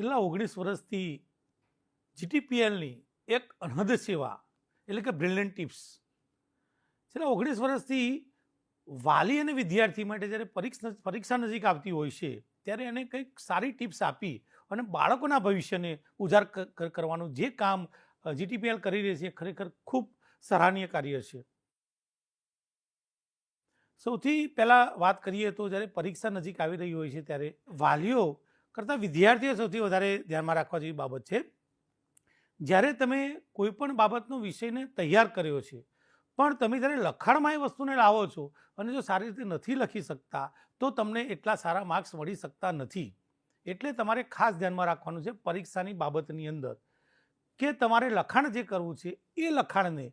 છેલ્લા 19 વર્ષથી જીટીપીએલની એક અનહદ સેવા એટલે કે બ્રિલિયન્ટ ટિપ્સ છેલ્લા 19 વર્ષથી વાલી અને વિદ્યાર્થી માટે જ્યારે પરીક્ષા નજીક આવતી હોય છે ત્યારે એને કંઈક સારી ટિપ્સ આપી અને બાળકોના ભવિષ્યને ઉજાગર કરવાનું જે કામ જીટીપીએલ કરી રહી છે એ ખરેખર ખૂબ સરાહનીય કાર્ય છે. સૌથી પહેલાં વાત કરીએ તો જ્યારે પરીક્ષા નજીક આવી રહી હોય છે ત્યારે વાલીઓ કરતાં વિદ્યાર્થીઓ સૌથી વધારે ધ્યાનમાં રાખવા જેવી બાબત છે. જ્યારે તમે કોઈ પણ બાબતનો વિષયને તૈયાર કર્યો છે પણ તમે જ્યારે લખાણમાં એ વસ્તુને લાવો છો અને જો સારી રીતે નથી લખી શકતા તો તમને એટલા સારા માર્ક્સ મળી શકતા નથી. એટલે તમારે ખાસ ધ્યાનમાં રાખવાનું છે પરીક્ષાની બાબતની અંદર કે તમારે લખાણ જે કરવું છે એ લખાણને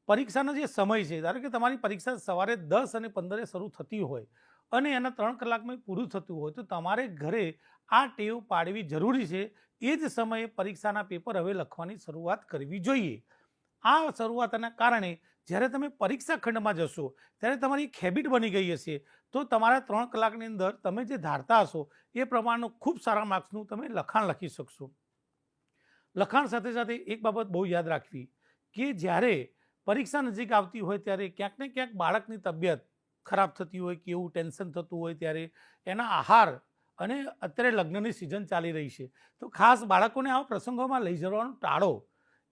પરીક્ષાનો જે સમય છે, ધારો કે તમારી પરીક્ષા સવારે 10 અને 15 શરૂ થતી હોય અને એના 3 કલાકમાં પૂરું થતું હોય તો તમારે ઘરે આ ટેવ પાડવી જરૂરી છે. એ જ સમયે પરીક્ષાના પેપર હવે લખવાની શરૂઆત કરવી જોઈએ. આ શરૂઆતના કારણે જ્યારે તમે પરીક્ષા ખંડમાં જશો ત્યારે તમારી એક હેબિટ બની ગઈ હશે તો તમારા 3 કલાકની અંદર તમે જે ધારતા હશો એ પ્રમાણનું ખૂબ સારા માર્ક્સનું તમે લખાણ લખી શકશો. લખાણ સાથે સાથે એક બાબત બહુ યાદ રાખવી કે જ્યારે પરીક્ષા નજીક આવતી હોય ત્યારે ક્યાંક ને ક્યાંક બાળકની તબિયત ખરાબ થતી હોય કે એવું ટેન્શન થતું હોય ત્યારે એના આહાર અને અત્યારે લગ્નની સિઝન ચાલી રહી છે તો ખાસ બાળકોને આવા પ્રસંગોમાં લઈ જવાનું ટાળો.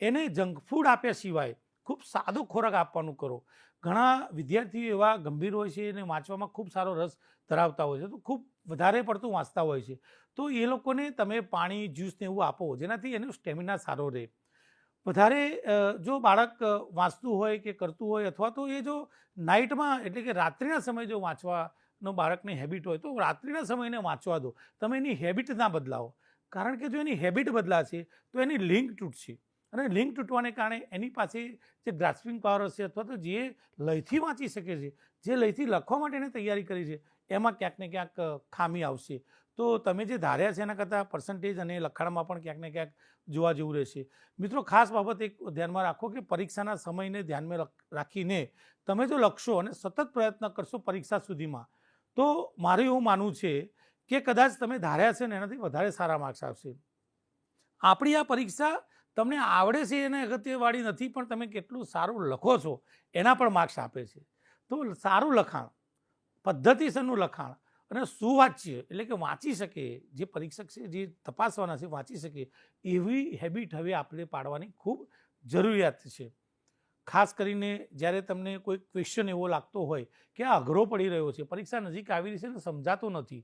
એને જંક ફૂડ આપ્યા સિવાય ખૂબ સાદો ખોરાક આપવાનું કરો. ઘણા વિદ્યાર્થીઓ એવા ગંભીર હોય છે અને વાંચવામાં ખૂબ સારો રસ ધરાવતા હોય છે તો ખૂબ વધારે પડતું વાંચતા હોય છે તો એ લોકોને તમે પાણી જ્યુસ ને એવું આપો જેનાથી એનો સ્ટેમિના સારો રહે. વધારે જો બાળક વાંચતું હોય કે કરતું હોય અથવા તો એ જો નાઇટમાં એટલે કે રાત્રિના સમયે જો વાંચવાનો બાળકની હેબિટ હોય તો રાત્રિના સમયને વાંચવા દો. તમે એની હેબિટ ના બદલાવો, કારણ કે જો એની હેબિટ બદલાશે તો એની લિંક તૂટશે અને લિંક તૂટવાને કારણે એની પાસે જે ગ્રાસ્પિંગ પાવર હશે અથવા તો જે લયથી વાંચી શકે છે, જે લયથી લખવા માટે એને તૈયારી કરી છે એમાં ક્યાંક ને ક્યાંક ખામી આવશે. તો તમે જે ધાર્યા છે એના કરતાં પર્સન્ટેજ અને લખાણમાં પણ ક્યાંક ને ક્યાંક જોવા જેવું રહેશે. મિત્રો, ખાસ બાબત એક ધ્યાનમાં રાખો કે પરીક્ષાના સમયને ધ્યાનમાં રાખીને તમે જો લખશો અને સતત પ્રયત્ન કરશો પરીક્ષા સુધીમાં તો મારું એવું માનવું છે કે કદાચ તમે ધાર્યા છે ને એનાથી વધારે સારા માર્ક્સ આવશે. આપણી આ પરીક્ષા તમને આવડે છે એને અગત્યવાળી નથી પણ તમે કેટલું સારું લખો છો એના પણ માર્ક્સ આપે છે. તો સારું લખાણ, પદ્ધતિસરનું લખાણ અને સુવાચ્ય એટલે કે વાંચી શકે, જે પરીક્ષક છે જે તપાસવાના છે વાંચી શકે એવી હેબિટ હવે આપણે પાડવાની ખૂબ જરૂરિયાત છે. ખાસ કરીને જ્યારે તમને કોઈ ક્વેશ્ચન એવો લાગતો હોય કે આ અઘરો પડી રહ્યો છે, પરીક્ષા નજીક આવી રહી છે ને સમજાતો નથી,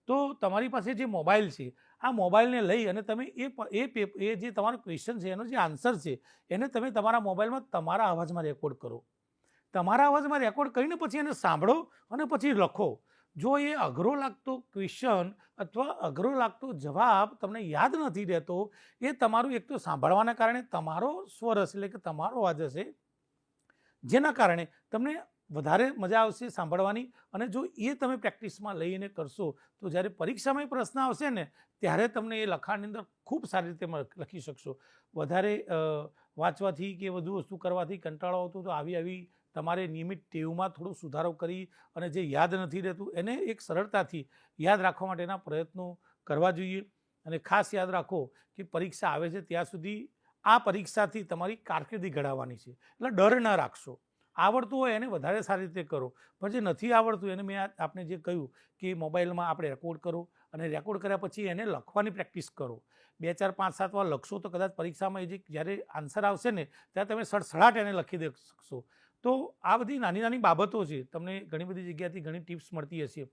તો તમારી પાસે જે મોબાઈલ છે આ મોબાઈલને લઈ અને તમે એ જે તમારો ક્વેશ્ચન છે એનો જે આન્સર છે એને તમે તમારા મોબાઈલમાં તમારા અવાજમાં રેકોર્ડ કરો. તમારા અવાજમાં રેકોર્ડ કરીને પછી એને સાંભળો અને પછી લખો. જો એ અઘરો લાગતો ક્વેશ્ચન અથવા અઘરો લાગતો જવાબ તમને યાદ નથી રહેતો એ તમારું એક તો સાંભળવાના કારણે તમારો સ્વર હશે એટલે કે તમારો અવાજ હશે જેના કારણે તમને વધારે મજા આવશે સાંભળવાની. અને જો એ તમે પ્રેક્ટિસમાં લઈને કરશો તો જ્યારે પરીક્ષામાં પ્રશ્ન આવશે ને ત્યારે તમને એ લખાણની અંદર ખૂબ સારી રીતે લખી શકશો. વધારે વાંચવાથી કે વધુ વસ્તુ કરવાથી કંટાળો આવતો તો આવી તમારે નિયમિત ટેવમાં થોડો સુધારો કરી અને જે યાદ નથી રહેતું એને એક સરળતાથી યાદ રાખવા માટેના પ્રયત્નો કરવા જોઈએ. અને ખાસ યાદ રાખો કે પરીક્ષા આવે છે ત્યાં સુધી આ પરીક્ષાથી તમારી કારકિર્દી ઘડાવવાની છે એટલે ડર ન રાખશો. આવડતું હોય એને વધારે સારી રીતે કરો, પણ જે નથી આવડતું એને મેં આપણે જે કહ્યું કે મોબાઈલમાં આપણે રેકોર્ડ કરો અને રેકોર્ડ કર્યા પછી એને લખવાની પ્રેક્ટિસ કરો. 2, 4, 5, 7 વાર લખશો તો કદાચ પરીક્ષામાં એ જે જ્યારે આન્સર આવશે ને ત્યારે તમે સડસડાટ એને લખી દે શકશો. તો આ બધી નાની નાની બાબતો છે, તમને ઘણી બધી જગ્યાથી ઘણી ટિપ્સ મળતી હશે.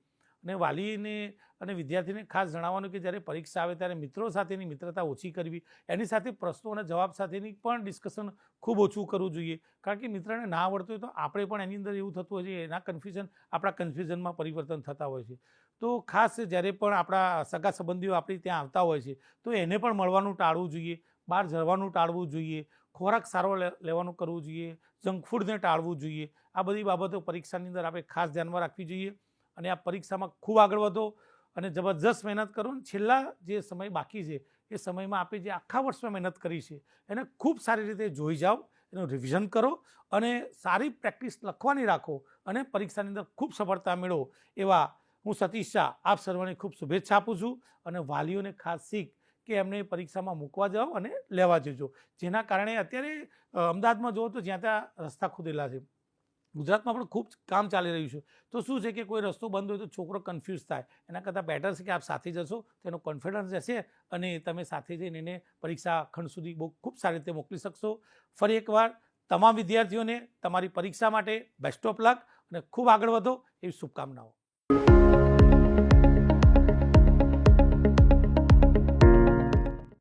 અને વાલીને અને વિદ્યાર્થીને ખાસ જણાવવાનું કે જ્યારે પરીક્ષા આવે ત્યારે મિત્રો સાથેની મિત્રતા ઓછી કરવી, એની સાથે પ્રશ્નો અને જવાબ સાથેની પણ ડિસ્કશન ખૂબ ઓછું કરવું જોઈએ. કારણ કે મિત્રને ના આવડતું હોય તો આપણે પણ એની અંદર એવું થતું હોય છે એના કન્ફ્યુઝન આપણા કન્ફ્યુઝનમાં પરિવર્તન થતા હોય છે. તો ખાસ જ્યારે પણ આપણા સગા સંબંધીઓ આપણી ત્યાં આવતા હોય છે તો એને પણ મળવાનું ટાળવું જોઈએ, બહાર જવાનું ટાળવું જોઈએ, ખોરાક સારો લેવાનું કરવું જોઈએ, જંક ફૂડને ટાળવું જોઈએ. આ બધી બાબતો પરીક્ષાની અંદર આપણે ખાસ ધ્યાનમાં રાખવી જોઈએ. અને આ પરીક્ષામાં ખૂબ આગળ વધો અને જબરજસ્ત મહેનત કરો. છેલ્લા જે સમય બાકી છે એ સમયમાં આપણે જે આખા વર્ષમાં મહેનત કરી છે એને ખૂબ સારી રીતે જોઈ જાઓ, એનું રિવિઝન કરો અને સારી પ્રેક્ટિસ લખવાની રાખો અને પરીક્ષાની અંદર ખૂબ સફળતા મેળવો. એવા હું સતીશ શાહ આપ સર્વને ખૂબ શુભેચ્છા આપું છું અને વાલીઓને ખાસ શીખ કે એમને પરીક્ષામાં મૂકવા જાઓ અને લેવા જજો, જેના કારણે અત્યારે અમદાવાદમાં જુઓ તો જ્યાં ત્યાં રસ્તા ખોદેલા છે, ગુજરાતમાં પણ ખૂબ કામ ચાલી રહ્યું છે, તો શું છે કે કોઈ રસ્તો બંધ હોય તો છોકરો કન્ફ્યુઝ થાય, એના કરતાં બેટર છે કે આપ સાથે જશો તો એનો કોન્ફિડન્સ રહેશે અને તમે સાથે જઈને એને પરીક્ષા ખંડ સુધી બહુ ખૂબ સારી રીતે મોકલી શકશો. ફરી એકવાર તમામ વિદ્યાર્થીઓને તમારી પરીક્ષા માટે બેસ્ટ ઓફ લક અને ખૂબ આગળ વધો એવી શુભકામનાઓ.